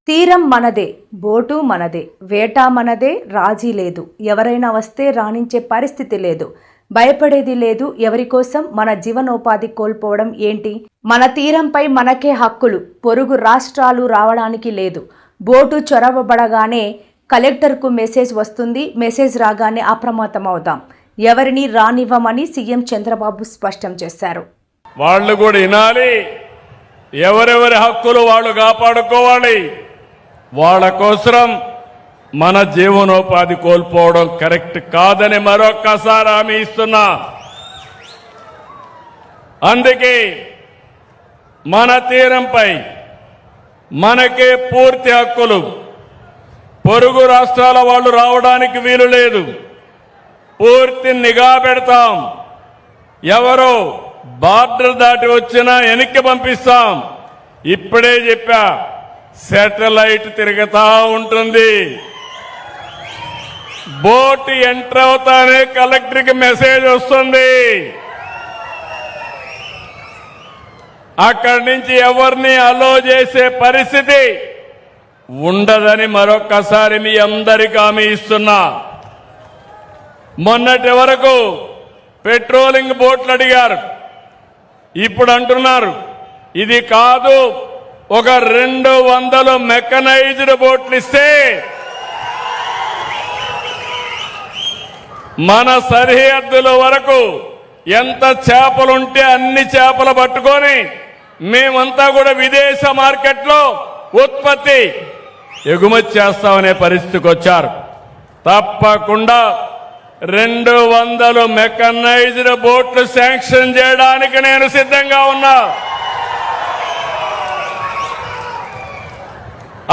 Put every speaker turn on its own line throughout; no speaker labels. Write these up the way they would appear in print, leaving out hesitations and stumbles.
తీరం మనదే, బోటు మనదే, వేట మనదే, రాజీ లేదు. ఎవరైనా వస్తే రాణించే పరిస్థితి లేదు. భయపడేది లేదు. ఎవరి కోసం మన జీవనోపాధి కోల్పోవడం ఏంటి? మన తీరంపై మనకే హక్కులు. పొరుగు రాష్ట్రాలు రావడానికి లేదు. బోటు చొరవబడగానే కలెక్టర్కు మెసేజ్ వస్తుంది. మెసేజ్ రాగానే అప్రమత్తమవుతాం. ఎవరిని రానివ్వమని సీఎం చంద్రబాబు స్పష్టం చేశారు.
వాళ్ళు కూడా వినాలి. ఎవరెవరి హక్కులు వాళ్ళు కాపాడుకోవాలి. వాళ్ళ కోసం మన జీవనోపాధి కోల్పోవడం కరెక్ట్ కాదని మరొక్కసారి హామీ ఇస్తున్నా. అందుకే మన తీరంపై మనకే పూర్తి హక్కులు. పొరుగు రాష్ట్రాల వాళ్ళు రావడానికి వీలు లేదు. పూర్తి నిఘా పెడతాం. ఎవరో బార్డర్ దాటి వచ్చినా వెనక్కి పంపిస్తాం. ఇప్పుడే చెప్పా, శాటిలైట్ తిరుగుతా ఉంటుంది. బోట్ ఎంటర్ అవుతానే కలెక్టర్కి మెసేజ్ వస్తుంది. అక్కడి నుంచి ఎవరిని అలో చేసే పరిస్థితి ఉండదని మరొక్కసారి మీ అందరికీ హామీ ఇస్తున్నా. మొన్నటి వరకు పెట్రోలింగ్ బోట్లు అడిగారు. ఇప్పుడు అంటున్నారు ఇది కాదు, ఒక 200 మెకనైజ్డ్ బోట్లు ఇస్తే మన సరిహద్దుల వరకు ఎంత చేపలుంటే అన్ని చేపలు పట్టుకొని మేమంతా కూడా విదేశ మార్కెట్లో ఉత్పత్తి ఎగుమతి చేస్తామనే పరిస్థితికి వచ్చారు. తప్పకుండా 200 మెకనైజ్డ్ బోట్లు శాంక్షన్ చేయడానికి నేను సిద్ధంగా ఉన్నా.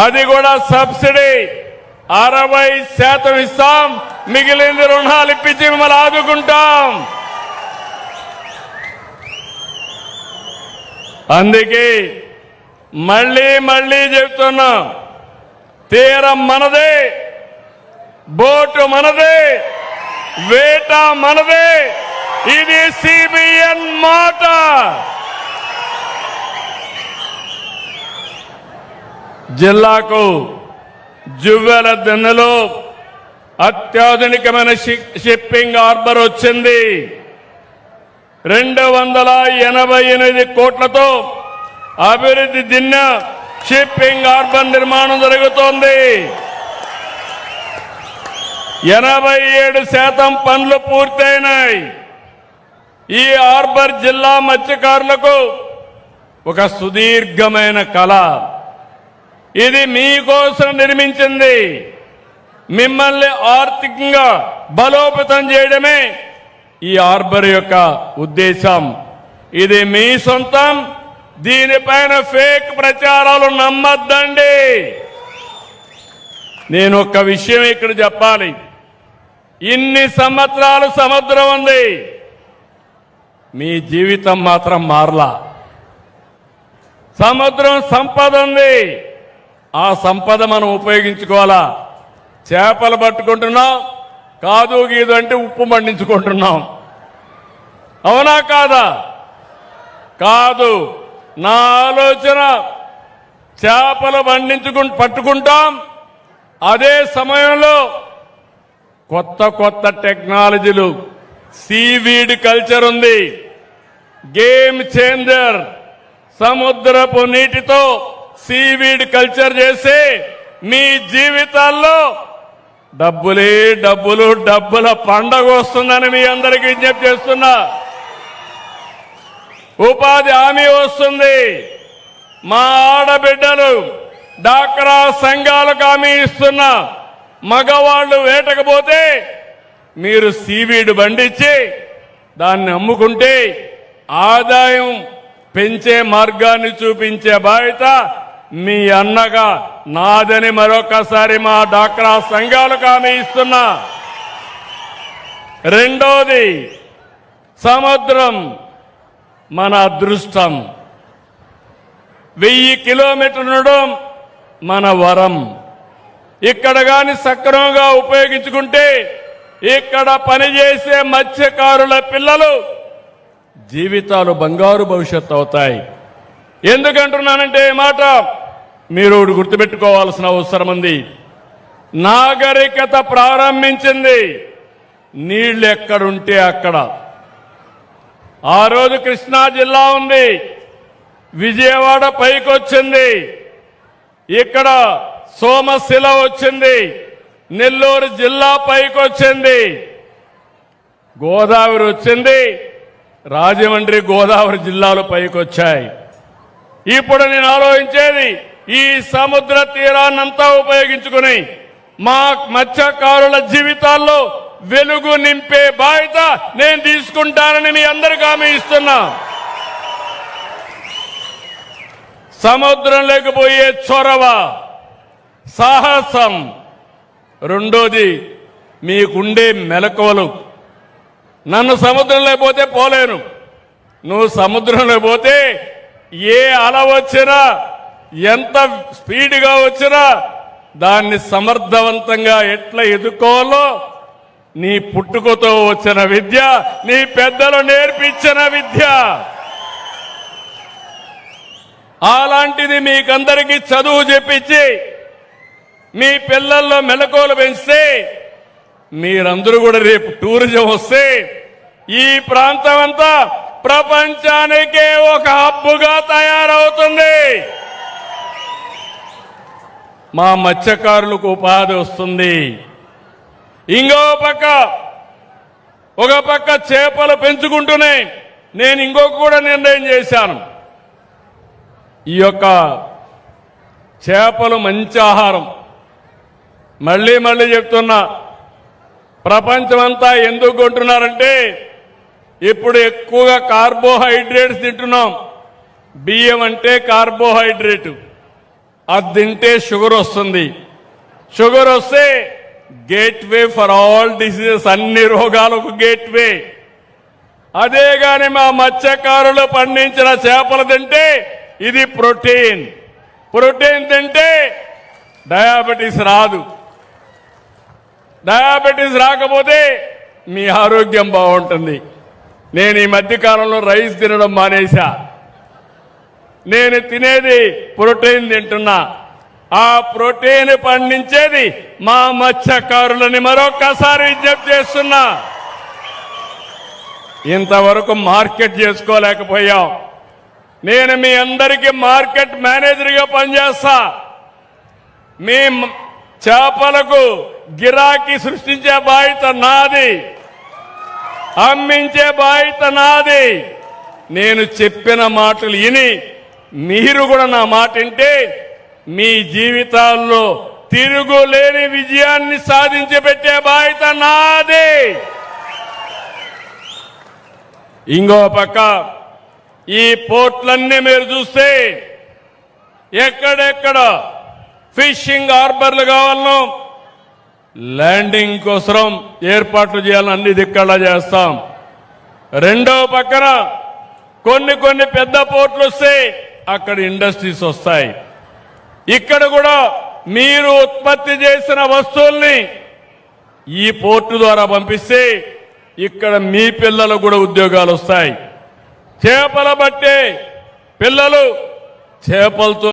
అది కూడా సబ్సిడీ 60% ఇస్తాం. మిగిలింది రుణాలు ఇప్పించి మిమ్మల్ని ఆదుకుంటాం. అందుకే మళ్ళీ చెప్తున్నా, తీరం మనదే, బోటు మనదే, వేట మనదే. ఇది సిబిఎన్ మాట. జిల్లాకు జువ్వెల దిన్నెలో అత్యాధునికమైన షిప్పింగ్ హార్బర్ వచ్చింది. 288 కోట్లతో అభివృద్ధి దిన్న షిప్పింగ్ హార్బర్ నిర్మాణం జరుగుతోంది. 87% పనులు పూర్తయినాయి. ఈ హార్బర్ జిల్లా మత్స్యకారులకు ఒక సుదీర్ఘమైన కళ. ఇది మీకోసం నిర్మించింది. మిమ్మల్ని ఆర్థికంగా బలోపేతం చేయడమే ఈ హార్బర్ యొక్క ఉద్దేశం. ఇది మీ సొంతం. దీనిపైన ఫేక్ ప్రచారాలు నమ్మద్దండి. నేను ఒక విషయం ఇక్కడ చెప్పాలి. ఇన్ని సంవత్సరాలు సముద్రం ఉంది, మీ జీవితం మాత్రం మారలా. సముద్రం సంపద ఉంది, ఆ సంపద మనం ఉపయోగించుకోవాలా. చేపలు పట్టుకుంటున్నాం, కాదు గీదు అంటే ఉప్పు మండించుకుంటున్నాం. అవునా కాదా? కాదు. నా ఆలోచన చేపలు పట్టుకుంటాం, అదే సమయంలో కొత్త టెక్నాలజీలు, సీవీడ్ కల్చర్ ఉంది, గేమ్ చేంజర్. సముద్రపు నీటితో సీవీడ్ కల్చర్ చేసి మీ జీవితాల్లో డబ్బుల పండగ వస్తుందని మీ అందరికీ విజ్ఞప్తి చేస్తున్నా. ఉపాధి హామీ వస్తుంది. మా ఆడబిడ్డలు డాక్రా సంఘాలకు హామీ ఇస్తున్నా. మగవాళ్లు వేటకపోతే మీరు సీవీడ్ బండిచ్చి దాన్ని అమ్ముకుంటే ఆదాయం పెంచే మార్గాన్ని చూపించే బాధ్యత మీ అన్నగా నాదని మరొకసారి మా డాక్రా సంఘాలకు హామీ ఇస్తున్నా. రెండోది, సముద్రం మన అదృష్టం. 1000 కిలోమీటర్లు మన వరం. ఇక్కడ గాని సక్రమంగా ఉపయోగించుకుంటే ఇక్కడ పనిచేసే మత్స్యకారుల పిల్లలు జీవితాలు బంగారు భవిష్యత్తు అవుతాయి. ఎందుకంటున్నానంటే మాట మీరు ఒకటి గుర్తుపెట్టుకోవాల్సిన అవసరం ఉంది. నాగరికత ప్రారంభించింది నీళ్లు ఎక్కడుంటే అక్కడ. ఆ రోజు కృష్ణా జిల్లా ఉంది, విజయవాడ పైకొచ్చింది, ఇక్కడ సోమశిల వచ్చింది, నెల్లూరు జిల్లా పైకొచ్చింది, గోదావరి వచ్చింది, రాజమండ్రి గోదావరి జిల్లాలు పైకొచ్చాయి. ఇప్పుడు నేను ఆలోచించేది ఈ సముద్ర తీరాన్నంతా ఉపయోగించుకుని మా మత్స్యకారుల జీవితాల్లో వెలుగు నింపే బాధ్యత నేను తీసుకుంటానని మీ అందరికీ హామీ ఇస్తున్నా. సముద్రం లేకపోయే చొరవ, సాహసం. రెండోది మీకుండే మెలకువలు. నన్ను సముద్రంలో పోతే పోలేను, నువ్వు సముద్రంలో పోతే ఏ అల వచ్చినా ఎంత స్పీడ్గా వచ్చినా దాన్ని సమర్థవంతంగా ఎట్లా ఎదుర్కోవాలో నీ పుట్టుకతో వచ్చిన విద్య, నీ పెద్దలు నేర్పించిన విద్య. అలాంటిది మీకందరికీ చదువు చెప్పించి మీ పిల్లల్లో మెలకువలు పెంచితే మీరందరూ కూడా రేపు టూరిజం వస్తే ఈ ప్రాంతం అంతా ప్రపంచానికే ఒక హబ్బుగా తయారవుతుంది. మా మత్స్యకారులకు ఉపాధి వస్తుంది. ఒక పక్క చేపలు పెంచుకుంటూనే నేను ఇంకొక కూడా నిర్ణయం చేశాను. ఈ యొక్క చేపలు మంచి ఆహారం. మళ్ళీ చెప్తున్నా, ప్రపంచమంతా ఎందుకు కొంటున్నారంటే ఇప్పుడు ఎక్కువగా కార్బోహైడ్రేట్స్ తింటున్నాం. బియ్యం అంటే కార్బోహైడ్రేట్, అది తింటే షుగర్ వస్తుంది. షుగర్ వస్తే గేట్వే ఫర్ ఆల్ డిసీజెస్, అన్ని రోగాలకు గేట్వే. అదే గాని మా మత్స్యకారులు పండించిన చేపలు తింటే ఇది ప్రోటీన్. ప్రోటీన్ తింటే డయాబెటీస్ రాదు. డయాబెటీస్ రాకపోతే మీ ఆరోగ్యం బాగుంటుంది. నేను ఈ మధ్యకాలంలో రైస్ తినడం మానేశా. నేను తినేది ప్రోటీన్ తింటున్నా. ఆ ప్రోటీన్ పండించేది మా మత్స్యకారులని మరొక్కసారి విజ్ఞప్తి చేస్తున్నా. ఇంతవరకు మార్కెట్ చేసుకోలేకపోయాం. నేను మీ అందరికీ మార్కెట్ మేనేజర్గా పనిచేస్తా. మీ చేపలకు గిరాకీ సృష్టించే బాధ్యత నాది, అమ్మించే బాధ్యత నాది. నేను చెప్పిన మాటలు విని మీరు కూడా నా మాట వింటే మీ జీవితాల్లో తిరుగులేని విజయాన్ని సాధించి పెట్టే బాధ్యత నాది. ఇంకో పక్క ఈ పోర్ట్లన్నీ మీరు చూస్తే ఎక్కడెక్కడ ఫిషింగ్ హార్బర్లు కావాలనో ల్యాండింగ్ కోసం ఏర్పాట్లు చేయాలని అన్ని దిక్కలా చేస్తాం. రెండో పక్కన కొన్ని పెద్ద పోర్ట్లు వస్తే అక్కడ ఇండస్ట్రీస్ వస్తాయి. ఇక్కడ కూడా మీరు ఉత్పత్తి చేసిన వస్తువుల్ని ఈ పోర్టు ద్వారా పంపిస్తే ఇక్కడ మీ పిల్లలకు కూడా ఉద్యోగాలు వస్తాయి. చేపల బట్టే పిల్లలు చేపలతో